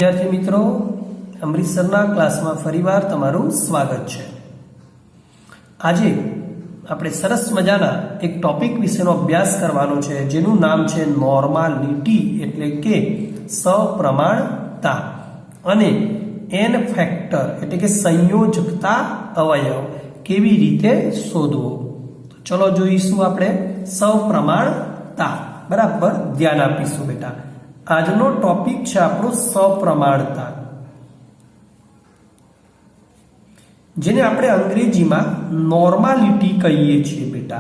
विद्यार्थी मित्रों, अमृतसरना क्लासमां फरीवार तमारुं स्वागत छे। आजे आपणे सरस मजाना एक टॉपिक विशेनो अभ्यास करवानो छे, जेनुं नाम छे नॉर्मालिटी एटले के सप्रमाणता अने एन फैक्टर एटले के संयोजकता अवयव केवी रीते शोधवो। तो चलो जोईशुं आपणे सप्रमाणता। बराबर ध्यान आपीशुं बेटा। આજનો ટોપિક છે આપણો સપ્રમાણતા, જેને આપણે અંગ્રેજીમાં નોર્માલિટી કહીએ છીએ બેટા।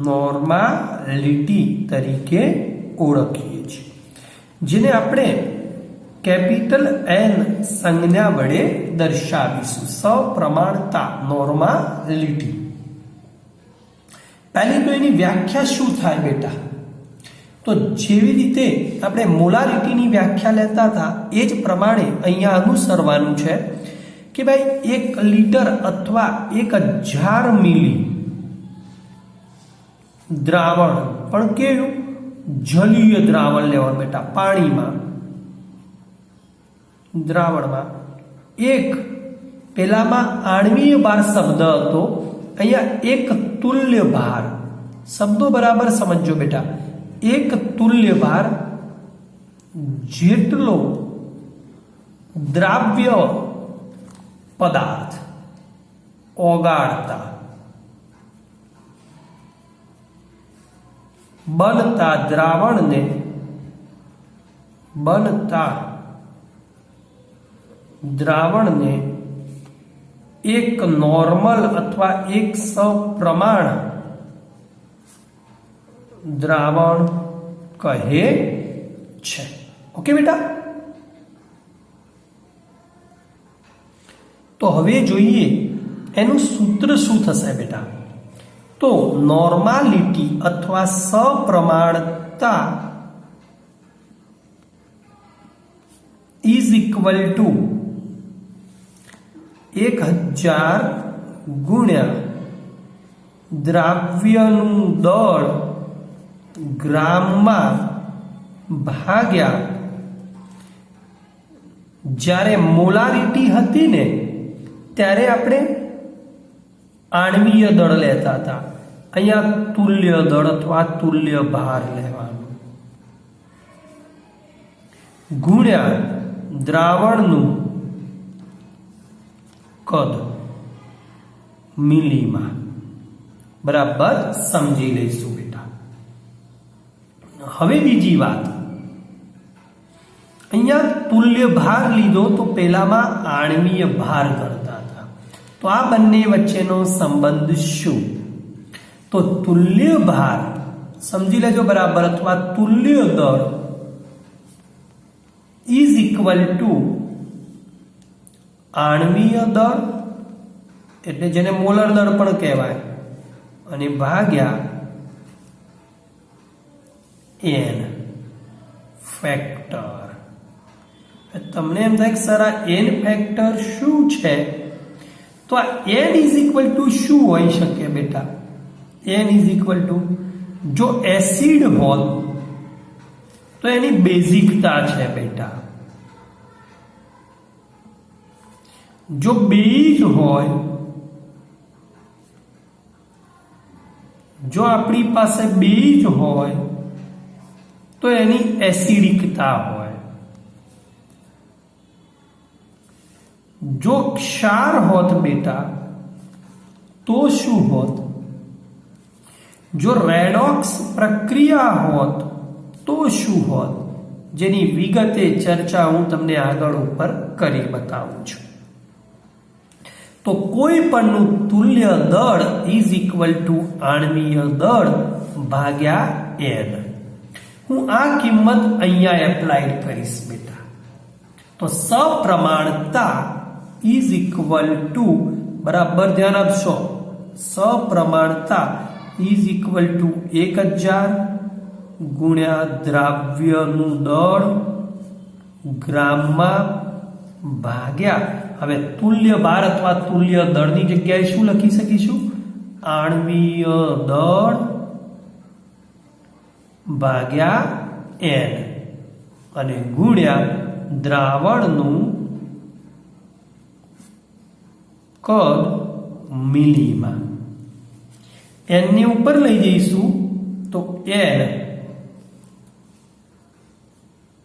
નોર્માલિટી તરીકે ઓળખીએ છીએ, જેને આપણે કેપિટલ એન સંજ્ઞા વડે દર્શાવીશું। સપ્રમાણતા, નોર્માલિટી। પહેલી તો એની વ્યાખ્યા શું થાય બેટા? तो जेवी रीते आपणे मोलारिटीनी व्याख्या लेता था ए ज प्रमाणे अहींया अनुसरवानुं छे कि भाई 1 लीटर अथवा 1000 मिली द्रावण पण केवुं जलीय द्रावण लेवा बेटा। पाणीमां द्रावणमां एक पेलामां आणवीय भार शब्द हतो, अहींया एक तुल्य भार शब्दों बराबर समझो बेटा। एक तुल्य भार जेटलो द्राव्य पदार्थ ओगाड़ता बनता द्रावण ने एक नॉर्मल अथवा एक सप्रमाण द्रावण कहे छे। ओके बेटा। तो हवे जोईए एनु सूत्र शुं थशे बेटा। तो नॉर्मालिटी अथवा सप्रमाणता इज इक्वल टू 1000 गुण्या द्राव्यनु दळ ग्राम में भाग्या ज्यारे मोलारिटी हती ने त्यारे आपणे आणवीय दळ लेता था। अहींया तुल्य दळ अथवा तुल्य भार लेवानो गुण्या द्रावणनुं कद मिलीमां। बराबर समझी लईशुं बेटा। हवे बीजी बात, अहींया तुल्य भार लीधो तो पेलामां आणवीय भार करता था। तो आ बंने वच्चेनो संबंध शुं? तो तुल्य भार समझी लेजो बराबर, अथवा तुल्य दळ इज इक्वल टू आणवीय दळ एटले जेने मोलर दळ पण कहेवाय अने भाग्या एन फैक्टर। तमने एम थाय सर आ एन फैक्टर शुं छे? तो आ एन इज इक्वल टू शुं होई शके बेटा? एन इज इक्वल टू जो एसिड होत तो एनी बेजिकता छे बेटा। जो बेज होय, जो आपणी पासे बेज होय तो एनी एसिडिकता होय। जो क्षार होत बेटा तो शुं होत? जो रेडॉक्स प्रक्रिया होत तो शुं होत? जेनी विगते चर्चा हूँ तमने आगळ उपर करी बतावुं छुं। तो कोई पणनुं तुल्य दळ इज इक्वल टू आणवीय दळ भाग्या एन। हूँ आ किंमत अहींया एप्लाइड करीश बेटा। तो सप्रमाणता इज इक्वल टू, बराबर ध्यान आपशो, सप्रमाणता इज इक्वल टू 1000 गुण्या द्राव्यनु दळ ग्राम में भाग्या। हवे तुल्य भार अथवा तुल्य दळनी जग्याए शुं लखी सकीशुं? आणवीय दळ भाग्या एन અને ગુણ્યા દ્રાવણનું કદ મિલીમાં. n ને ઉપર લઈ જઈશું તો n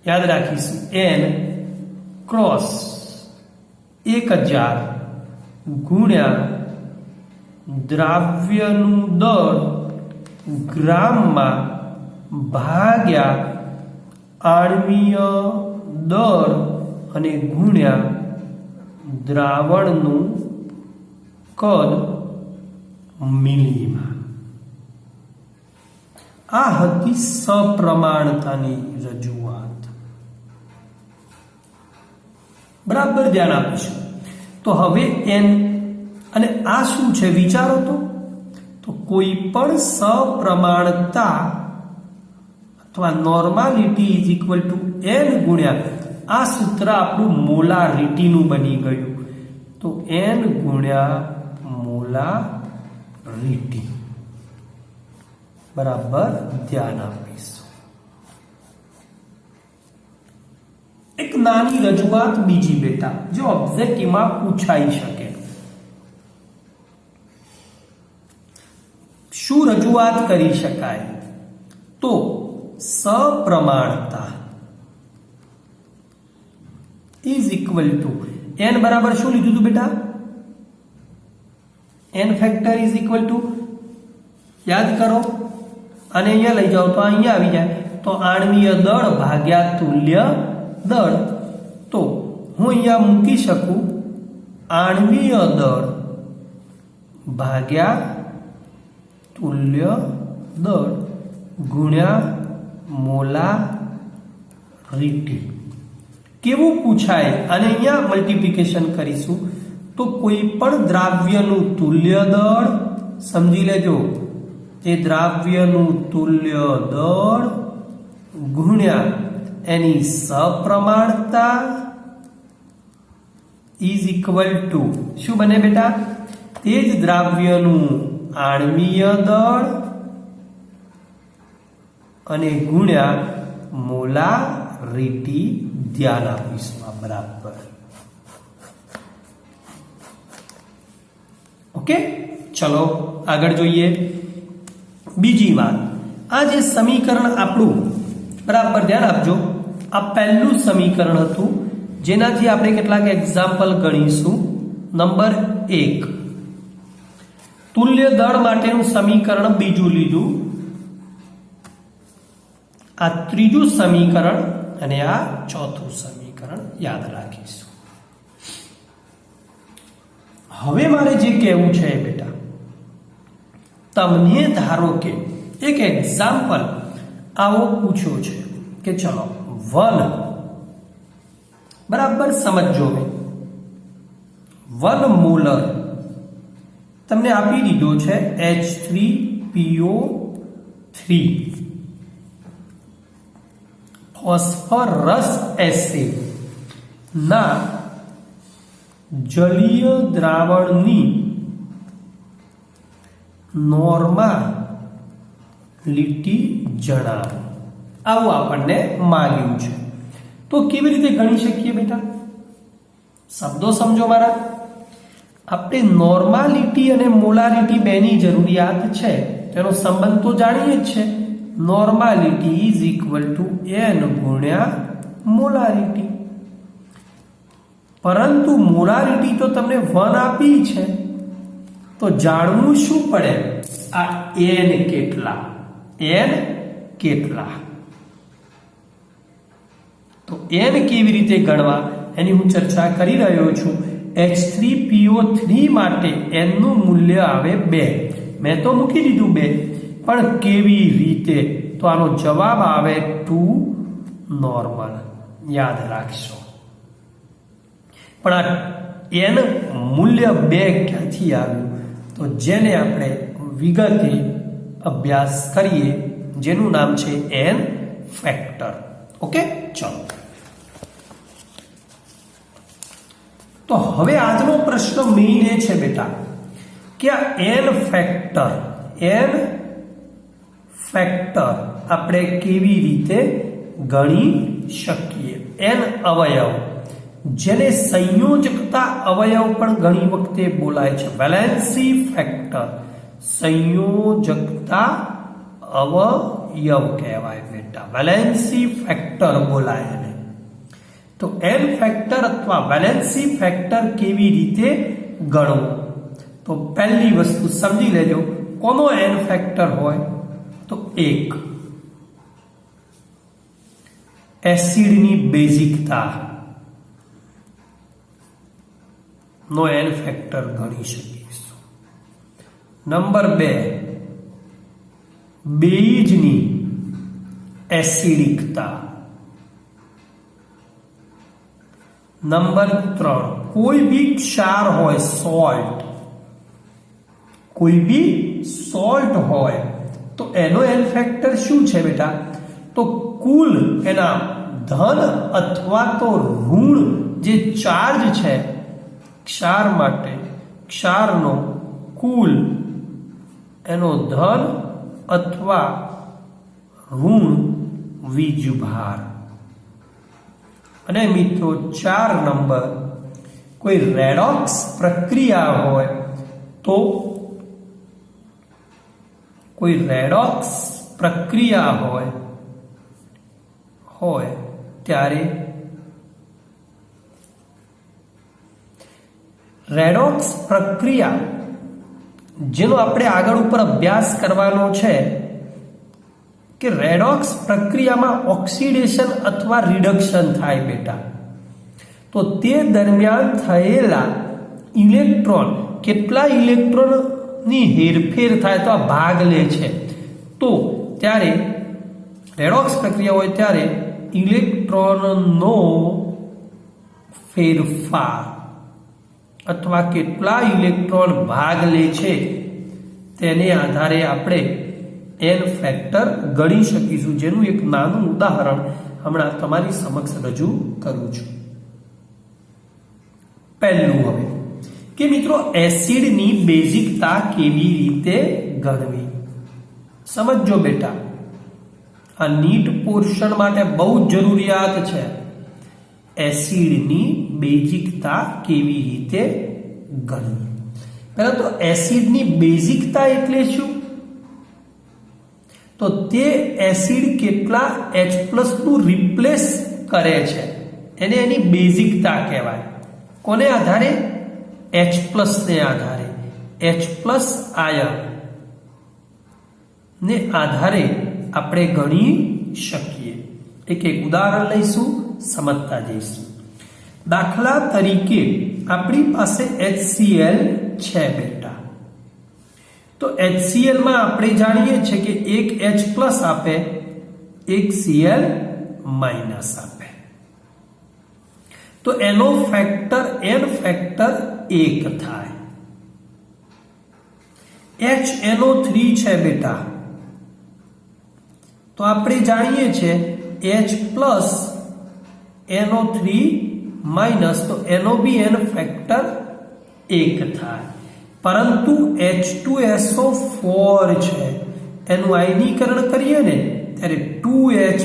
યાદ રાખીશું n ક્રોસ 1000 ગુણ્યા દ્રાવ્યનું દળ ગ્રામમાં ભાગ્યા આણ્વીય દળ અને ગુણ્યા દ્રાવણનું કદ મિલીમાં. આ હતી સપ્રમાણતાની રજૂઆત. બરાબર ધ્યાન આપીશું. તો હવે n અને આ શું છે વિચારો તો કોઈ પણ સપ્રમાણતા અથવા normality is equal to n ગુણ્યા આ સૂત્ર આપણું મોલારિટીનું બની ગયું. તો n ગુણ્યા મોલારિટી. બરાબર ધ્યાન આપીશું. એક નાની રજૂઆત બીજી બેટા જે ઓબ્જેક્ટિવમાં પૂછાઈ શકે. શું રજૂઆત કરી શકાય? તો સપ્રમાણતા ઇઝ ઇક્વલ ટુ n બરાબર શું લીધું હતું બેટા? n factor is equal to યાદ કરો અને અહીંયા લઈ જાઓ તો અહીંયા આવી જાય તો આણ્વીય દળ ભાગ્યા તુલ્ય દળ. તો હું અહીંયા મૂકી શકું આણ્વીય દળ ભાગ્યા તુલ્ય દળ ગુણ્યા મોલારિટી. કેવું પૂછાય? અને અહીંયા મલ્ટીપ્લિકેશન કરીશું તો કોઈ પણ દ્રાવ્યનું તુલ્ય દળ સમજી લેજો એ દ્રાવ્યનું તુલ્ય દળ ગુણ્યા એની સપ્રમાણતા ઇઝ ઇક્વલ ટુ શું બને બેટા? તે જ દ્રાવ્યનું આણ્વીય દળ અને ગુણ્યા મોલારિટી. ધ્યાન આપીશું આ બરાબર. ઓકે ચલો આગળ જોઈએ. બીજી વાત, આ જે સમીકરણ આપણું બરાબર ધ્યાન આપજો, આ પહેલું સમીકરણ હતું જેનાથી આપણે કેટલાક એક્ઝામ્પલ ગણીશું. નંબર 1 તુલ્ય દળ માટેનું સમીકરણ બીજું લીધું, આ ત્રીજું સમીકરણ અને આ ચોથું સમીકરણ યાદ રાખીશું. હવે મારે જે કહેવું છે બેટા, તમને ધારો કે એક એક્ઝામ્પલ આવો પૂછ્યો છે કે ચલો 1 બરાબર સમજો, 1 મોલર તમને આપી દીધો છે H3PO3 ફોસ્ફરસ એસિડ ના જલીય દ્રાવણની નોર્માલિટી જણાવો, આવું આપણને માંગ્યું છે. તો કેવી રીતે ગણી શકીએ બેટા? શબ્દો સમજો મારા. આપણે નોર્માલિટી અને મોલારિટી બેની જરૂરિયાત છે, તેનો સંબંધ તો જાણીએ જ છે. Normality is equal to n ગુણ્યા મોલારિટી. પરંતુ મોલારિટી તો તમને 1 આપી છે, તો જાણવું શું પડે? આ n કેટલા, n કેટલા. તો n કેવી રીતે ગણવા એની હું ચર્ચા કરી રહ્યો છું. H3PO3 માટે n નું મૂલ્ય આવે 2. મેં તો મૂકી દીધું 2, પણ કેવી રીતે? તો આનો જવાબ આવે 2 નોર્મલ. યાદ રાખશો. પણ આ n મૂલ્ય 2 ક્યાંથી આવ્યું? તો જેને આપણે વિગતે અભ્યાસ કરીએ, જેનું નામ છે n ફેક્ટર. ઓકે ચલો. તો હવે આજનો પ્રશ્ન મેઇન એ છે બેટા કે આ n ફેક્ટર આપણે કેવી રીતે ગણી શકીએ. n અવયવ, જેને સંયોજકતા અવયવ પણ ઘણી વખતે બોલાય છે, વેલેન્સી ફેક્ટર, સંયોજકતા અવયવ કહેવાય બેટા, વેલેન્સી ફેક્ટર બોલાય એને. તો n ફેક્ટર અથવા વેલેન્સી ફેક્ટર કેવી રીતે ગણવું? તો પહેલી વસ્તુ સમજી લેજો, કોનો n ફેક્ટર હોય? તો 1. એસિડની બેઝિકતા નો n ફેક્ટર ગણી શકીશું. નંબર 2, બેઝની એસિડિકતા. નંબર 3, કોઈ બી ક્ષાર હોય, સોલ્ટ, કોઈ બી સોલ્ટ હોય તો એનો n ફેક્ટર શું છે બેટા? તો કુલ એના ધન અથવા તો ઋણ જે ચાર્જ છે ક્ષાર માટે, ક્ષારનો કુલ એનો ધન અથવા ઋણ વીજભાર. અને મિત્રો 4 નંબર, કોઈ રેડોક્સ પ્રક્રિયા હોય તો, કોઈ રેડોક્સ પ્રક્રિયા હોય ત્યારે રેડોક્સ પ્રક્રિયા જેનો આપણે આગળ ઉપર અભ્યાસ કરવાનો છે કે રેડોક્સ પ્રક્રિયામાં ઓક્સિડેશન અથવા રિડક્શન થાય બેટા. તો તે દરમિયાન થયેલા ઇલેક્ટ્રોન, કેટલા ઇલેક્ટ્રોનની હેરફેર થાય તો આ ભાગ લે છે. તો ત્યારે રેડોક્સ પ્રક્રિયા હોય ત્યારે ઇલેક્ટ્રોનનો ફેરફાર અથવા કેટલા ઇલેક્ટ્રોન ભાગ લે છે તેને આધારે આપણે n ફેક્ટર ગણી શકીશું, જેનું એક નાનું ઉદાહરણ હમણાં તમારી સમક્ષ રજૂ કરું છું. પહેલું હવે કે મિત્રો એસિડની બેઝિકતા કેવી રીતે ગણવી? સમજો બેટા, આ નીટ પોર્શન માટે બહુ જરૂરિયાત છે. એસિડની બેઝિકતા કેવી રીતે ગણવી? પહેલા તો એસિડની બેઝિકતા એટલે શું? તો તે એસિડ કેટલા H+ નું રિપ્લેસ કરે છે એને એની બેઝિકતા કહેવાય. કોને આધારે? H+ ને આધારે. H+ આયન ને આધારે આપણે ગણી શકીએ. એક ઉદાહરણ લઈશું, સમજતા જઈશું. દાખલા તરીકે આપણી પાસે HCl છે બેટા. તો HCl માં આપણે જાણીએ છીએ કે એક H+ આપે, એક Cl- આપે. તો એનો ફેક્ટર n ફેક્ટર 1 થાય. HNO3 છે બેટા, તો આપણે જાણીએ છીએ H+NO3- તો એનો બી n ફેક્ટર 1 થાય. પરંતુ H2SO4 છે, એનું આયનીકરણ કરીએ ને ત્યારે 2H+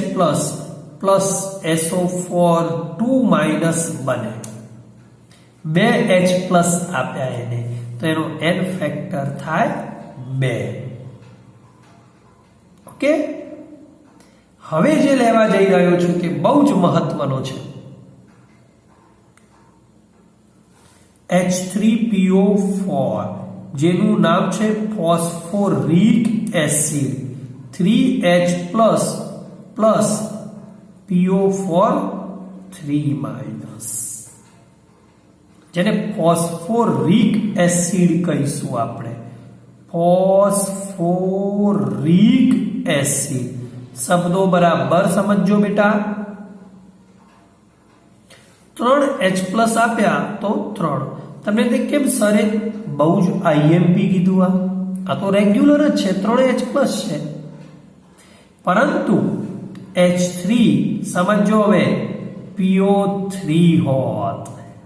પ્લસ SO4 2- બને. 2H+ આપ્યા એને, તો એનો n ફેક્ટર થાય 2. ઓકે, હવે જે લેવા જઈ રહ્યો છું તે બહુ જ મહત્વનો છે. H3PO4 જેનું નામ છે phosphoric acid, 3H+ plus PO4 3-, જેને ફોસ્ફોરિક એસિડ કહીશું આપણે. ફોસ્ફોરિક એસિડ શબ્દો બરાબર સમજો બેટા. 3H+ આપ્યા તો 3. તમને તે કેમ સરે બહુ જ IMP કીધું? આ તો રેગ્યુલર જ છે, 3H+ છે. પરંતુ H3 સમજો, હવે PO3 હોત,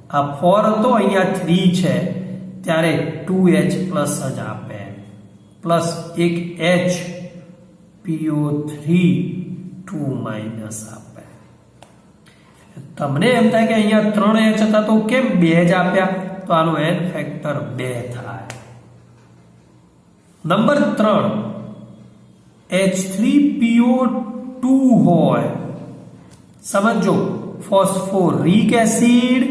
આ 4 હતો, અહીંયા 3 છે, ત્યારે 2H+ જ આપે, પ્લસ એક H PO3 2- આપે. તમને એમ થાય કે અહીંયા 3H હતા તો કેમ 2 જ આપ્યા? તો આનો n ફેક્ટર 2 થાય. નંબર 3 H3PO2 હોય. સમજો, ફોસ્ફોરિક એસિડ,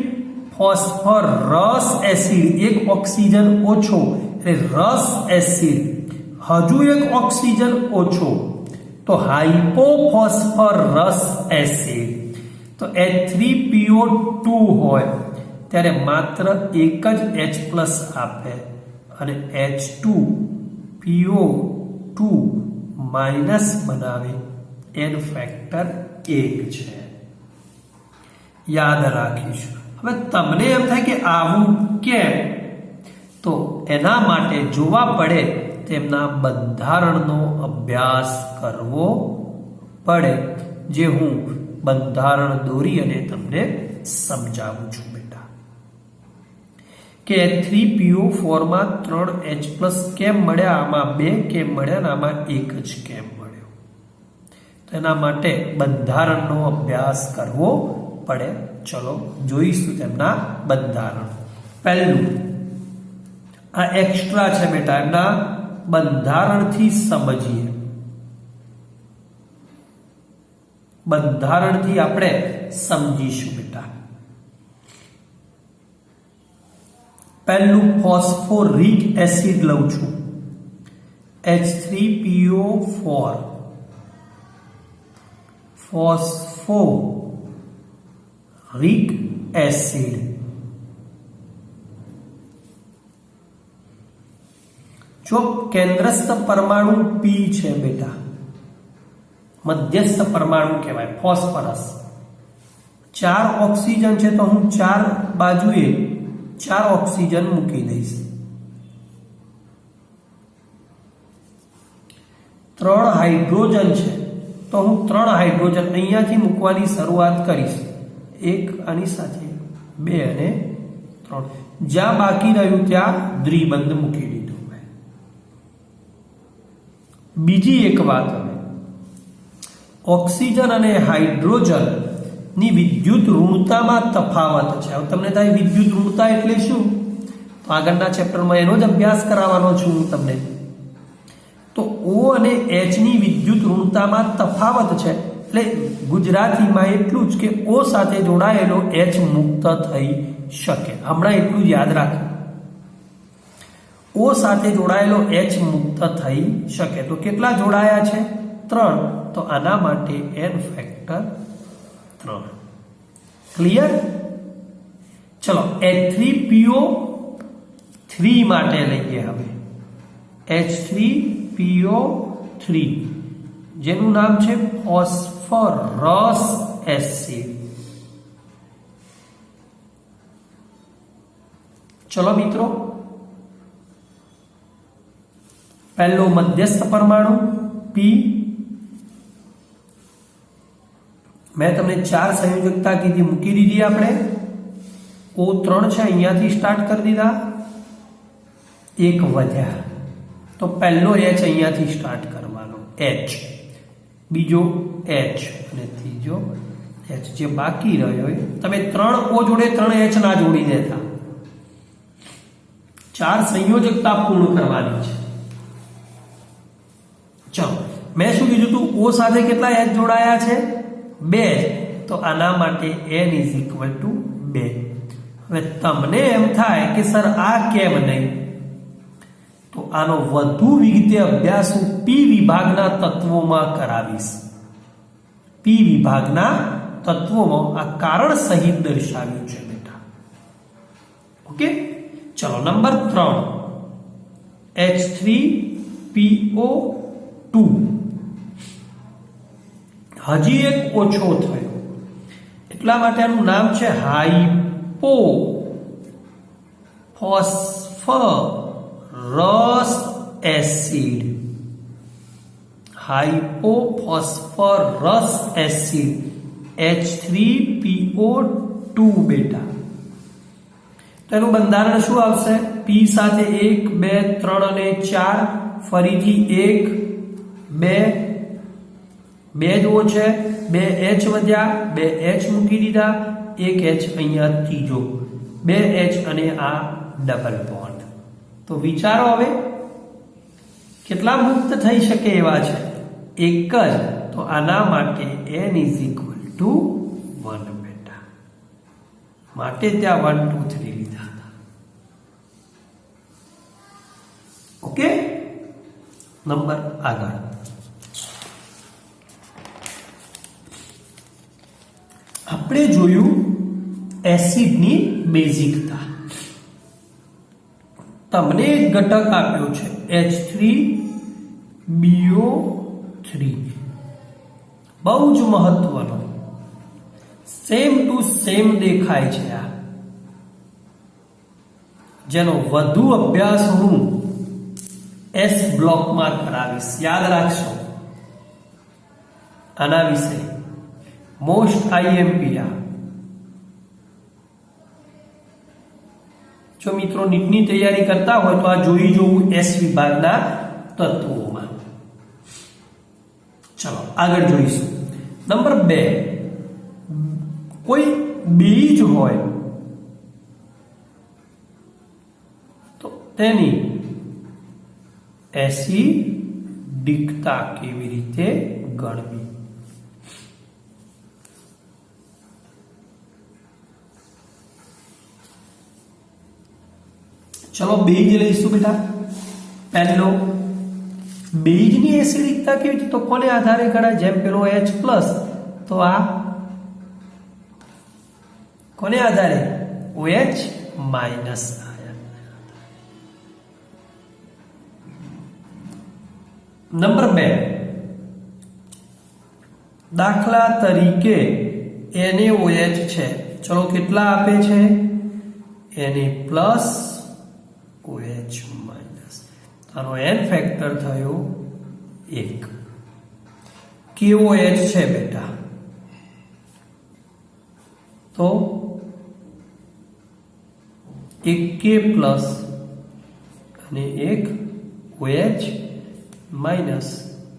ફોસ્ફરસ એસિડ, એક ઓક્સિજન ઓછો એટલે રસ એસિડ, હજુ એક ઓક્સિજન ઓછો તો હાઇપોફોસ્ફરસ એસિડ. તો H3PO2 હોય ત્યારે માત્ર એક જ H+ આપે અને H2PO2 માઇનસ બનાવે. n ફેક્ટર 1 છે. યાદ રાખીશું. હવે તમને એમ થાય કે આવું કેમ? તો એના માટે જોવા પડે તેમના બંધારણનો અભ્યાસ કરવો પડે, જે હું બંધારણ દોરી અને તમને સમજાવું છું બેટા. કે H3PO4 માં 3H+ કેમ મળ્યા, આમાં 2 કેમ મળ્યા અને આમાં 1 જ કેમ મળ્યો? તો એના માટે બંધારણનો અભ્યાસ કરવો પડે. ચલો જોઈશું તેમના બંધારણ. પહેલું આ એક્સ્ટ્રા છે બેટા, એમના બંધારણથી સમજીએ. બંધારણથી આપણે સમજીશું બેટા. પહેલું ફોસ્ફોરિક એસિડ લઉં છું, H3PO4. Phosphoric acid. જો કેન્દ્રસ્થ પરમાણુ P છે બેટા, મધ્યસ્થ પરમાણુ કહેવાય ફોસ્ફરસ. 4 ઓક્સિજન છે તો હું 4 બાજુએ 4 ઓક્સિજન મૂકી દઈશ. 3 હાઇડ્રોજન છે તો હું 3 હાઇડ્રોજન અહીંયાથી મૂકવાની શરૂઆત કરીશ. 1 આની સાથે, 2 અને 3. જ્યાં બાકી રહ્યું ત્યાં દ્વિબંધ મૂકી દીધું. બીજી એક વાત, હવે ઓક્સિજન અને હાઇડ્રોજન ની વિદ્યુત ઋણતામાં તફાવત છે. હવે તમને થાય વિદ્યુત ઋણતા એટલે શું? તો આગળના ચેપ્ટરમાં એનો જ અભ્યાસ કરાવવાનો છું હું તમને. તો O અને H ની વિદ્યુત ઋણતામાં તફાવત છે એટલે ગુજરાતીમાં એટલું જ કે O સાથે જોડાયેલો H મુક્ત થઈ શકે. હમણાં એટલું જ યાદ રાખો, O સાથે જોડાયેલો H મુક્ત થઈ શકે. તો કેટલા જોડાયા છે? 3. તો આના માટે n ફેક્ટર 3. ક્લિયર? ચલો H3PO3 માટે લઈએ. હવે H3PO3 જેનું નામ છે ફોસ્ફરસ એસિડ. ચલો મિત્રો, પહેલો મધ્યસ્થ પરમાણુ P. મેં તમને 4 સંયોજકતા કીધી, મૂકી દીધી. આપણે O3 છે અહીંયાથી સ્ટાર્ટ કરી દીધા, 1 વધ્યા તો પહેલો H અહીંયાથી સ્ટાર્ટ કરવાનો, H, બીજો H અને ત્રીજો H. જે બાકી રહ્યો તમે 3 O જોડે 3H ના જોડી દેતા. 4 સંયોજકતા પૂર્ણ કરવાની છે. ચલો, મેં શું કીધું તું? O સાથે કેટલા H જોડાયા છે? 2. તો આના માટે n = 2. હવે તમને એમ થાય કે સર આ કેમ નહીં? તો આનો વધુ વિગતે અભ્યાસ હું P વિભાગના તત્વોમાં કરાવીશ. P વિભાગના તત્વોમાં આ કારણ સહિત દર્શાવ્યું છે બેટા. ઓકે, ચલો નંબર 3 H3PO2. હજી એક ઓછો થયો એટલા માટે આનું નામ છે હાઇપોફોસ્ફરસ એસિડ. હાઇપોફોસ્ફરસ એસિડ H3PO2 બેટા. તો એનું બંધારણ શું આવશે? P સાથે 1, 2, 3 અને 4, ફરીથી 1, 2, બે જુઓ છે, બે H વધ્યા, બે H મૂકી દીધા, એક H અહીંયા ત્રીજો, બે H અને આ ડબલ બોન્ડ. તો વિચારો હવે કેટલા મુક્ત થઈ શકે એવા છે? એક જ. તો આના માટે n = 1 બેટા. માટે ત્યાં 1 2 3 લીધા હતા. ઓકે, નંબર આગળ. આપણે જોયું એસિડની બેઝિકતા. તમને એક ઘટક આપ્યો છે H3BO3, બહુ જ મહત્વનો. સેમ ટુ સેમ દેખાય છે આ, જેનો વધુ અભ્યાસ હું S બ્લોકમાં કરાવીશ. યાદ રાખશો આના વિશે. Most IMP. જો મિત્રો નીટની તૈયારી કરતા હોય તો આ જોઈ જોવું S વિભાગના તત્વોમાં. ચલો આગળ જોઈશું. નંબર 2, કોઈ બીજ હોય તો તેની એસિડિકતા કેવી રીતે ગણવી? ચલો બેઝ લઈશું બેટા. પહેલો, બેઝની એસિડિકતા કેવી રીતે? તો કોને આધારે ગણાય? જેમ પેલો H+, તો આ કોને આધારે? OH- ion. નંબર 2, દાખલા તરીકે NaOH છે. ચલો કેટલા આપે છે? Na+, OH-. આનો n ફેક્ટર થયો 1. KOH છે બેટા, તો એક K+ અને એક OH-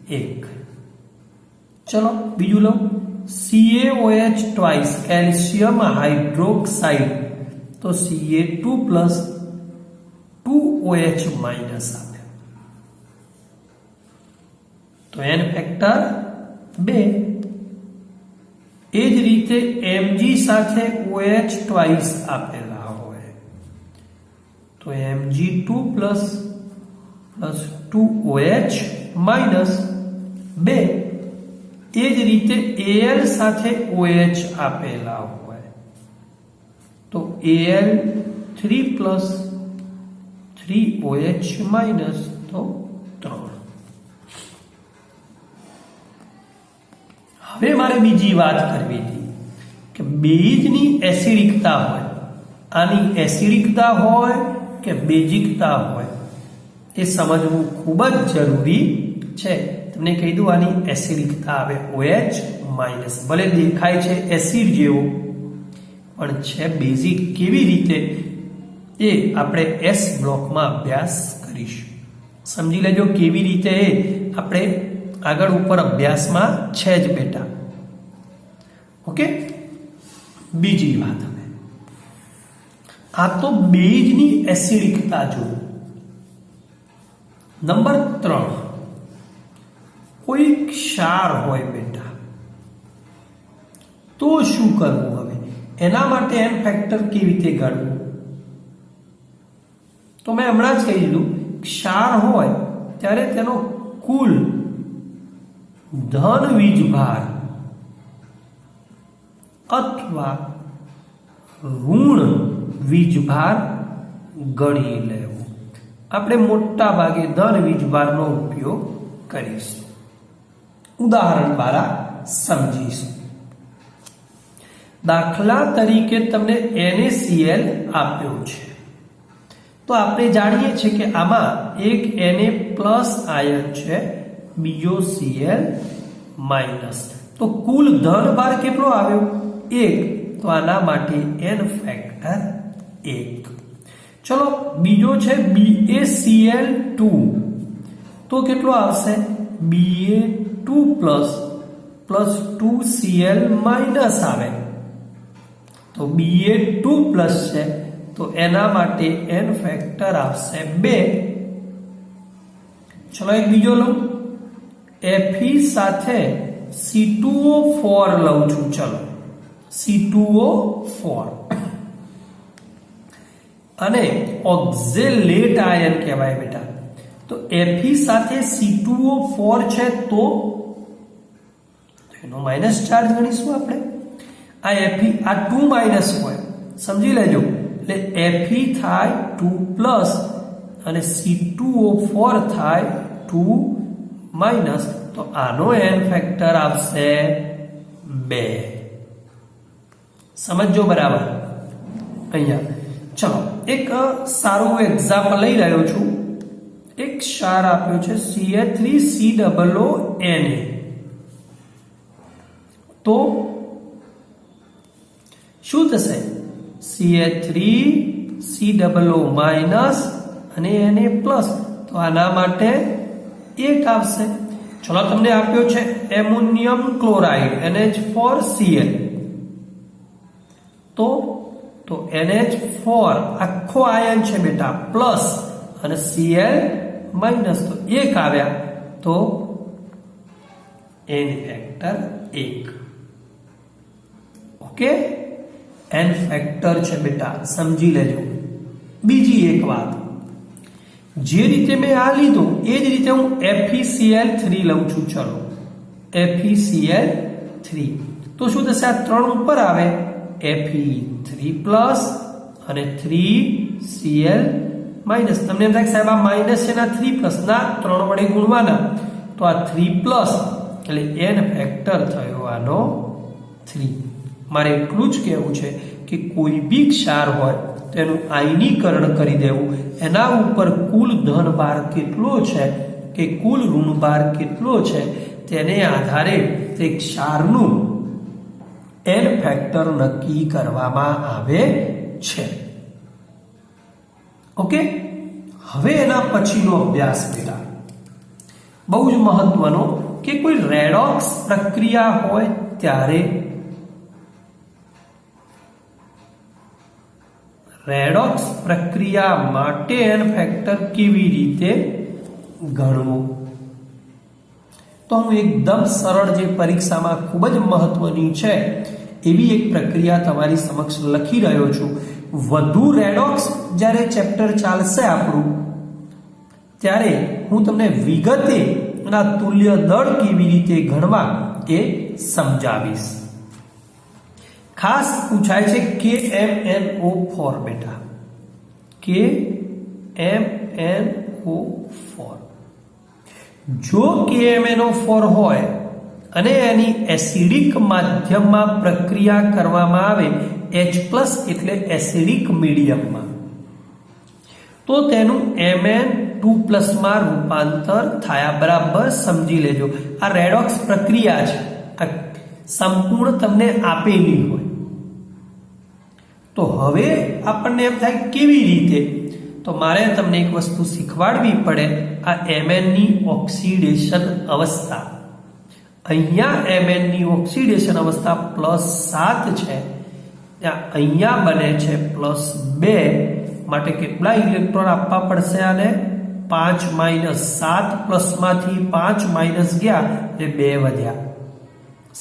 1. ચલો બીજું લો. CaOH ટ્વાઇસ, કેલ્શિયમ હાઇડ્રોક્સાઇડ, તો Ca2+ 2OH- આપે, તો n ફેક્ટર 2. એ જ રીતે Mg સાથે OH ટ્વાઇસ આપેલા હોય તો Mg2+ + 2OH- 2. એ જ રીતે Al સાથે OH આપેલા હોય તો Al3+ 3OH- તો 3. હવે મારે બીજી વાત કરવી હતી કે બેઝની એસિડિકતા હોય, આની એસિડિકતા હોય કે બેઝિકતા હોય એ સમજવું ખૂબ જ જરૂરી છે. તમને કહી દઉં, આની એસિડિકતા આવે OH-. ભલે દેખાય છે એસિડ જેવો પણ છે બેઝિક. કેવી રીતે એ આપણે S બ્લોકમાં અભ્યાસ કરીશું. સમજી લેજો કેવી રીતે એ આપણે આગળ ઉપર અભ્યાસમાં છે જ બેટા. ઓકે, બીજી વાત. હવે આ તો બેઝની એસિડિકતા જોયું. નંબર 3, કોઈ ક્ષાર હોય બેટા તો શું કરવું? હવે એના માટે n ફેક્ટર કેવી રીતે ગણવું? તો મેં હમણાં જ કહી દીધું, ક્ષાર હોય ત્યારે તેનો કુલ ધન વીજભાર અથવા ઋણ વીજભાર ગણી લેવું. આપણે મોટા ભાગે ધન વીજભારનો ઉપયોગ કરીશું. ઉદાહરણ દ્વારા સમજીશું. દાખલા તરીકે તમને NaCl આપ્યો છે તો આપણે જાણીએ છીએ કે આમાં એક Na+ આયન છે, બીજો Cl-. તો કુલ ધન ભાર કેટલો આવ્યો? 1. તો આના માટે n ફેક્ટર 1. ચલો બીજો છે BaCl2, તો કેટલો આવશે? Ba2+ પ્લસ 2Cl માઇનસ આવે તો Ba2 પ્લસ છે તો એના માટે n ફેક્ટર આવશે 2. ચલો એક બીજો લઉં, Fe સાથે C2O4 લઉં છું. ચલો C2O4 અને ઓક્ઝેલેટ આયન કહેવાય બેટા. તો Fe સાથે C2O4 છે તો એનો માઇનસ ચાર્જ ગણીશું આપણે. આ Fe આ 2 માઇનસ હોય, સમજી લેજો. એટલે Fe થાય 2 પ્લસ અને C2O4 થાય 2 માઇનસ, તો આનો n ફેક્ટર આવશે 2. સમજો બરાબર અહીંયા. ચલો એક સારું એક્ઝામ્પલ લઈ રહ્યો છું. એક ક્ષાર આપ્યો છે CH3COONA. તો શું થશે? CH3COO માઇનસ અને Na પ્લસ, તો આના માટે 1 આવશે. ચલો તમને આપ્યો છે એમોનિયમ ક્લોરાઇડ NH4Cl. તો NH4 આખો આયન છે બેટા પ્લસ અને Cl માઇનસ, તો 1 આવ્યા તો n factor 1. Okay, n factor છે બેટા, સમજી લેજો. બીજી એક વાત, જે રીતે મેં આ લીધું એ જ રીતે હું FeCl3 લઉં છું. ચલો FeCl3 તો શું થશે? આ 3 ઉપર આવે Fe3 પ્લસ અને 3Cl માઇનસ. તમને એમ થાય સાહેબ આ માઇનસ છે ના 3 પ્લસ, ના 3 વડે ગુણવાના, તો આ 3 પ્લસ એટલે n ફેક્ટર થયો આનો 3. મારે એટલું જ કહેવું છે કે કોઈ બી ક્ષાર હોય તો એનું આયનીકરણ કરી દેવું, એના ઉપર કુલ ધન ભાર કેટલો છે કે કુલ ઋણ ભાર કેટલો છે તેને આધારે તે ક્ષારનું n ફેક્ટર નક્કી કરવામાં આવે છે. ઓકે, હવે એના પછીનો અભ્યાસ બેટા બહુ જ મહત્વનો કે કોઈ રેડોક્સ પ્રક્રિયા હોય ત્યારે રેડોક્સ પ્રક્રિયા માટે n ફેક્ટર કેવી રીતે ગણવું. તો હું એકદમ સરળ, જે પરીક્ષામાં ખૂબ જ મહત્વની છે એવી એક પ્રક્રિયા તમારી સમક્ષ લખી રહ્યો છું. વધુ રેડોક્સ જ્યારે ચેપ્ટર ચાલશે આપણું ત્યારે હું તમને વિગતે એના તુલ્ય દળ કેવી રીતે ગણવા એ સમજાવીશ. ખાસ પૂછાય છે KMnO4 બેટા, KMnO4. જો KMnO4 હોય અને એની એસિડિક માધ્યમમાં પ્રક્રિયા કરવામાં આવે H+ એટલે એસિડિક મીડિયમમાં, તો તેનું Mn2+ માં રૂપાંતર થાય. બરાબર સમજી લેજો. આ રેડોક્સ પ્રક્રિયા છે, આ સંપૂર્ણ તમને આપેલી હોય. તો હવે આપણને એમ થાય કેવી રીતે, તો મારે તમને એક વસ્તુ શીખવાડવી પડે. આ Mn ની ઓક્સિડેશન અવસ્થા, અહીંયા Mn ની ઓક્સિડેશન અવસ્થા +7 છે, અહીંયા બને છે +2, માટે કેટલા ઇલેક્ટ્રોન આપવા પડશે આને? 5 - 7 પ્લસમાંથી 5 - ગયા એટલે 2 વધ્યા.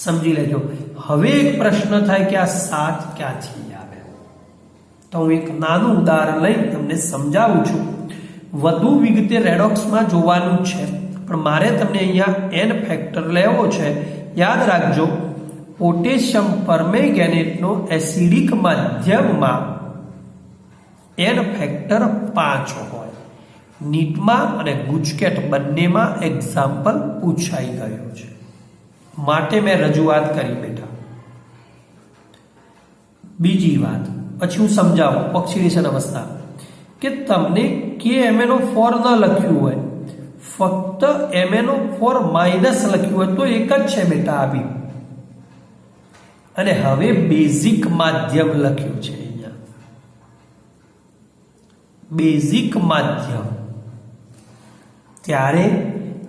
સમજી લેજો. હવે એક પ્રશ્ન થાય કે આ 7 ક્યાંથી આવે? તો હું એક નાનું ઉદાહરણ લઈને તમને સમજાવું છું. વધુ વિગતે રેડોક્સમાં જોવાનું છે, પણ મારે તમને અહીંયા n ફેક્ટર લેવો છે. યાદ રાખજો, પોટેશિયમ પરમેંગેનેટનો એસિડિક માધ્યમમાં n ફેક્ટર 5 હોય. નીટમાં અને ગુજકેટ બંનેમાં એક્ઝામ્પલ પૂછાઈ ગયું છે, માટે મેં રજૂઆત કરી બેટા. બીજી વાત પછી હું સમજાવું ઓક્સિડેશન અવસ્થા, કે તમને KMnO4 ન લખ્યું હોય, ફક્ત MnO4 માઇનસ લખ્યું હોય તો એક જ છે બેટા આવી. અને હવે બેઝિક માધ્યમ લખ્યું છે અહીંયા, બેઝિક માધ્યમ, ત્યારે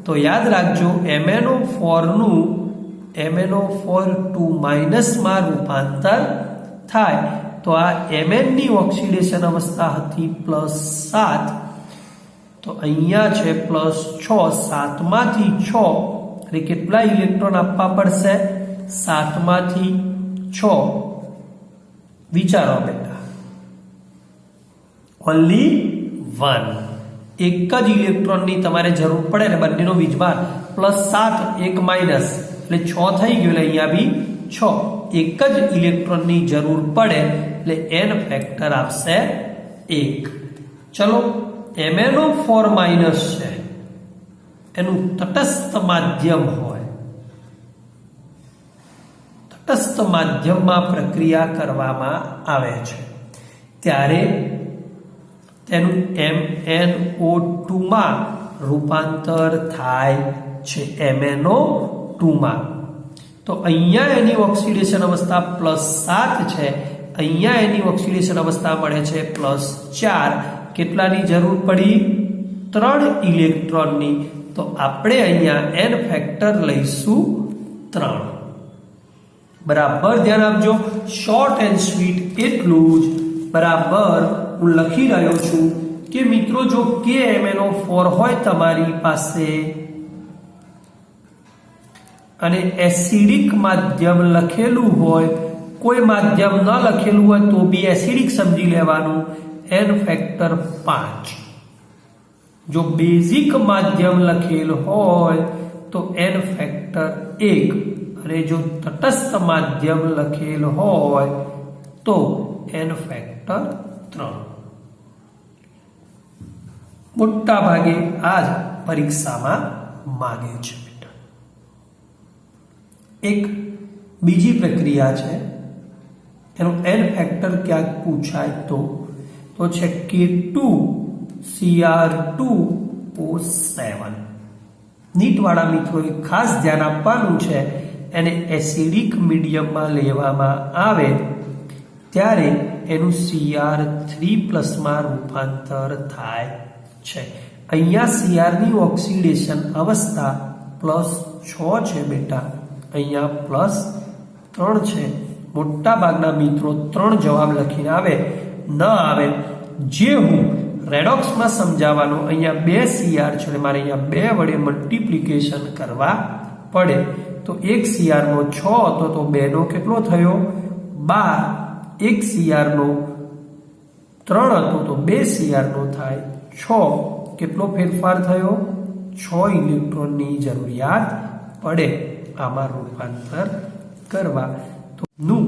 તો યાદ રાખજો MnO4 નું MnO4 માં રૂપાંતર થાય તો આ Mn ની ઓક્સિડેશન અવસ્થા હતી +7 તો અહીંયા છે +6 7 માંથી 6 એટલે કેટલા ઇલેક્ટ્રોન આપવા પડશે 7 માંથી 6 વિચારો બેટા ઓન્લી 1 એક જ ઇલેક્ટ્રોનની તમારે જરૂર પડે ને બંનેનો વીજભાર +7 1 માઈનસ એટલે 6 થઈ ગયું એટલે અહીંયા બી 6 એક જ ઇલેક્ટ્રોનની જરૂર પડે એટલે n ફેક્ટર આપશે 1 ચલો MnO4 માઈનસ છે એનું તટસ્થ માધ્યમ હોય તટસ્થ માધ્યમમાં પ્રક્રિયા કરવામાં આવે છે ત્યારે તેનું MnO2 માં રૂપાંતર થાય છે MnO2 માં તો અહીંયા એની ઓક્સિડેશન અવસ્થા +7 છે અહીંયા એની ઓક્સિડેશન અવસ્થા મળે છે +4 કેટલાની જરૂર પડી 3 ઇલેક્ટ્રોનની તો આપણે અહીંયા n ફેક્ટર લઈશું 3 બરાબર ધ્યાન આપજો શોર્ટ એન્ડ સ્વીટ એટલું જ બરાબર હું લખી રહ્યો છું કે મિત્રો જો KMnO4 હોય તમારી પાસે અને એસિડિક માધ્યમ લખેલું હોય કોઈ માધ્યમ ન લખેલું હોય તો બી એસિડિક સમજી લેવાનું n ફેક્ટર 5 જો બેઝિક માધ્યમ લખેલ હોય તો n ફેક્ટર 1 અને જો તટસ્થ માધ્યમ લખેલ હોય તો n ફેક્ટર 3 મોટા ભાગે આ જ પરીક્ષામાં માંગે છે બેટા એક બીજી પ્રક્રિયા છે એનું n ફેક્ટર ક્યાંક પૂછાય તો છે K2Cr2O7 નીટ વાળા મિત્રોએ ખાસ ધ્યાન આપવાનું છે એને એસિડિક મીડિયમમાં લેવામાં આવે ત્યારે એનું Cr3+ માં રૂપાંતર થાય છે અહીંયા Cr ની ઓક્સિડેશન અવસ્થા +6 છે બેટા અહીંયા +3 છે મોટા ભાગના મિત્રો 3 જવાબ લખીને આવે ન આવે જે હું રેડોક્સમાં સમજાવવાનો અહીંયા 2 Cr છે મારે અહીંયા 2 વડે મલ્ટીપ્લિકેશન કરવા પડે તો એક Cr નો 6 હતો તો 2 નો કેટલો થયો 12 એક Cr નો 3 હતો તો 2 Cr નો થાય 6 કેટલો ફેરફાર થયો 6 ઇલેક્ટ્રોનની જરૂરિયાત પડે આમાં રૂપાંતર કરવા તો નું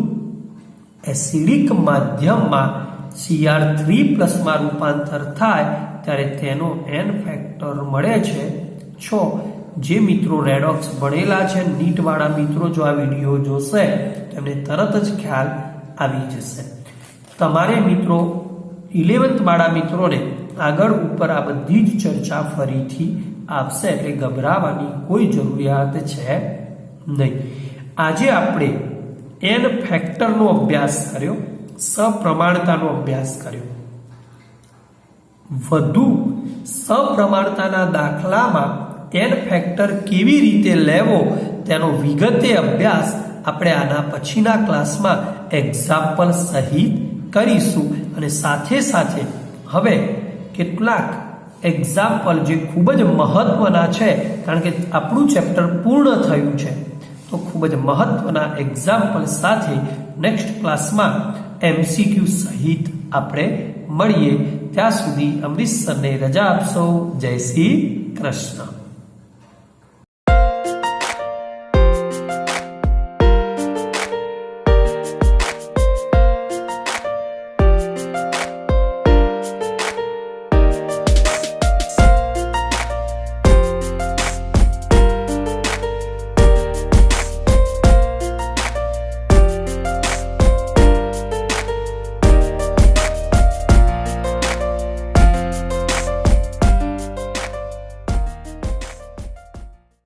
એસિડિક માધ્યમમાં Cr3+ માં રૂપાંતર થાય ત્યારે તેનો n ફેક્ટર મળે છે 6 જે મિત્રો રેડોક્સ ભણેલા છે નીટ વાળા મિત્રો જો આ વિડીયો જોશે તેમને તરત જ ખ્યાલ આવી જશે તમારે મિત્રો 11th વાળા મિત્રોને આગળ ઉપર આ બધી જ ચર્ચા ફરીથી આપશે એટલે ગભરાવાની કોઈ જરૂરિયાત છે નહીં આજે આપણે n ફેક્ટરનો અભ્યાસ કર્યો સપ્રમાણતાનો અભ્યાસ કર્યો વધુ સપ્રમાણતાના દાખલામાં n ફેક્ટર કેવી રીતે લેવો તેનો વિગતે અભ્યાસ આપણે આના પછીના ક્લાસમાં એક્ઝામ્પલ સહિત કરીશું અને સાથે સાથે હવે કેટલાક એક્ઝામ્પલ જે ખૂબ જ મહત્વના છે કારણ કે આપણું ચેપ્ટર પૂર્ણ થયું છે તો ખૂબ જ મહત્વના એક્ઝામ્પલ સાથે નેક્સ્ટ ક્લાસમાં MCQ સહિત આપણે મળીએ ત્યાં સુધી અમરીશ સરને રજા આપશો જય શ્રી કૃષ્ણ